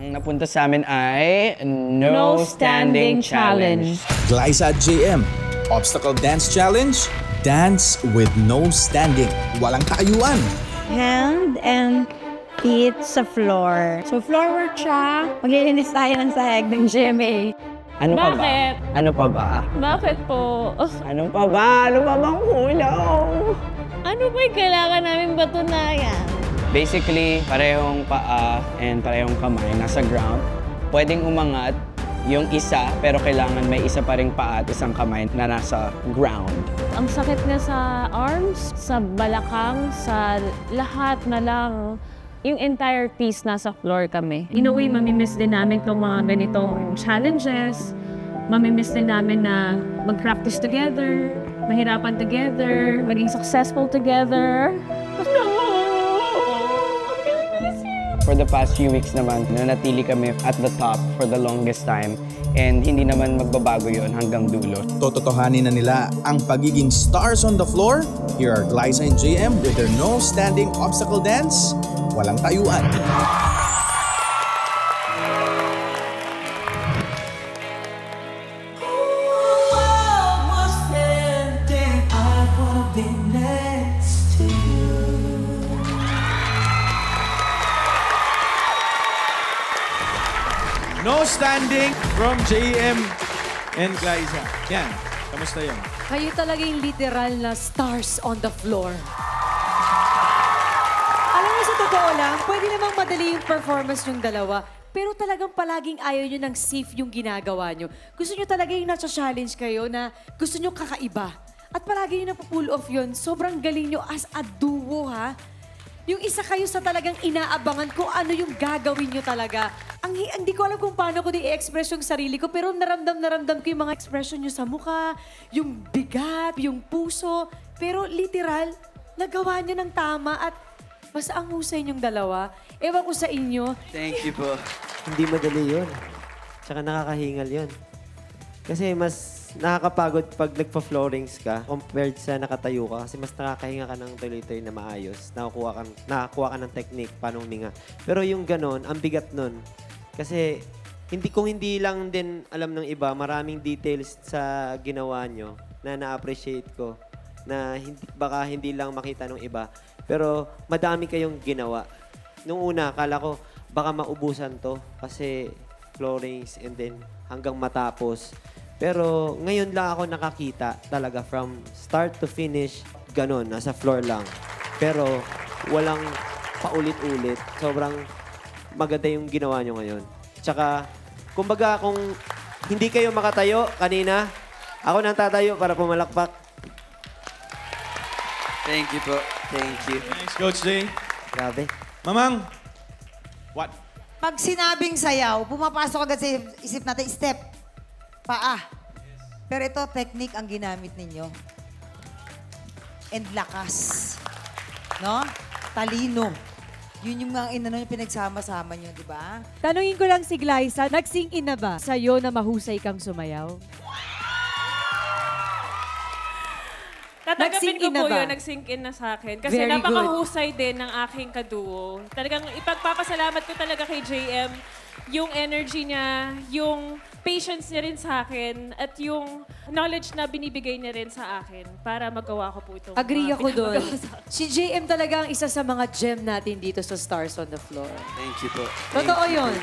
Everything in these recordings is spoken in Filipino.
Ang napunta sa amin ay No Standing Challenge. Glyza at JM, Obstacle Dance Challenge, Dance with No Standing. Walang kaayuan. Hand and feet sa floor. So floor work siya. Maglilinis tayo ng sahig ng GMA. Ano pa ba? Bakit? Ano pa ba? Bakit po? Ano pa ba? Ano pa bang kulang? Ano ba yung kailangan namin batunayan? Basically, parehong paa and parehong kamay nasa ground. Pwedeng umangat yung isa, pero kailangan may isa pa ring paa at isang kamay na nasa ground. Ang sakit nga sa arms, sa balakang, sa lahat na lang. Yung entire piece nasa floor kami. In a way, mamimiss din namin itong mga ganitong challenges. Mamimiss din namin na mag-practice together, mahirapan together, maging successful together. For the past few weeks naman, nanatili kami at the top for the longest time. And hindi naman magbabago yon hanggang dulo. Tototohanin na nila ang pagiging stars on the floor. Here are Glyza and JM with their No Standing Obstacle Dance. Walang tayuan. No Standing from JM and Glyza. Yan, kamusta yun? Kayo talaga yung literal na stars on the floor. Alam niyo, sa totoo lang, pwede namang madali yung performance yung dalawa, pero talagang palaging ayaw nyo ng safe yung ginagawa nyo. Gusto nyo talaga yung nasa-challenge kayo na gusto nyo kakaiba. At palagi nyo napupull off yun. Sobrang galing nyo as a duo, ha? Yung isa kayo sa talagang inaabangan kung ano yung gagawin nyo talaga. Hindi ko alam kung paano ko i-express yung sarili ko, pero naramdam ko yung mga expression nyo sa mukha, yung bigat, yung puso. Pero literal, nagawa nyo ng tama at basta ang husay nyong dalawa. Ewan ko sa inyo. Thank you po. Hindi madali yun. Tsaka nakakahingal yun. Kasi mas nakakapagod pag nagpa-floorings ka compared sa nakatayo ka. Kasi mas nakakahinga ka ng tuloy-tuloy na maayos. Nakakuha ka ng technique, paano huminga. Pero yung ganon, ang bigat nun. Kasi kung hindi lang din alam ng iba, maraming details sa ginawa nyo na na-appreciate ko. Na baka hindi lang makita ng iba. Pero madami kayong ginawa. Nung una, akala ko baka maubusan to kasi floorings and then hanggang matapos. Pero ngayon lang ako nakakita talaga from start to finish, ganon, nasa floor lang. Pero walang paulit-ulit. Sobrang maganda yung ginawa nyo ngayon. Tsaka, kumbaga kung hindi kayo makatayo kanina, ako nang tatayo para pumalakpak. Thank you po. Thank you. Thanks, Coach Jay. Grabe. Mamang, what? Pag sinabing sayaw, pumapasok agad sa isip natin, step, paa. Pero ito, technique ang ginamit ninyo. And lakas. No? Talino. Yun yung mga inano yung pinagsama-sama nyo, di ba? Tanungin ko lang si Glyza, nag-sink in na ba sa'yo na mahusay kang sumayaw? Tatanggapin ko Nag-sink in na po ba? yun, nag-sink in na sa akin. Kasi Very good. napakahusay din ng aking kaduo. Talagang ipagpapasalamat ko talaga kay JM yung energy niya, yung patience niya rin sa akin, at yung knowledge na binibigay niya rin sa akin para magawa ko po itong Agree mga ako doon. pinapagawa sa akin. Si JM talaga ang isa sa mga gem natin dito sa Stars on the Floor. Thank you po. Totoo yun.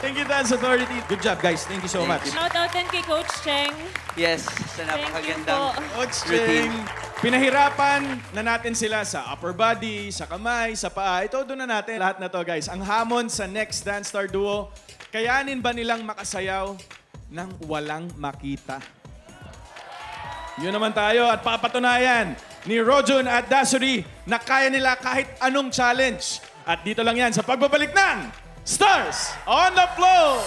Thank you, Dance Authority. Good job, guys. Thank you so much. Shout out din kay Coach Cheng. Yes, sa Thank you napakagandang po. Coach routine. Cheng, pinahirapan na natin sila sa upper body, sa kamay, sa paa. Ito doon na natin lahat na to, guys. Ang hamon sa next Dance Star Duo, kayanin ba nilang makasayaw ng walang makita? Yun naman tayo at papatunayan ni Rojun at Dasuri na kaya nila kahit anong challenge. At dito lang yan sa pagbabalik ng Stars on the Floor!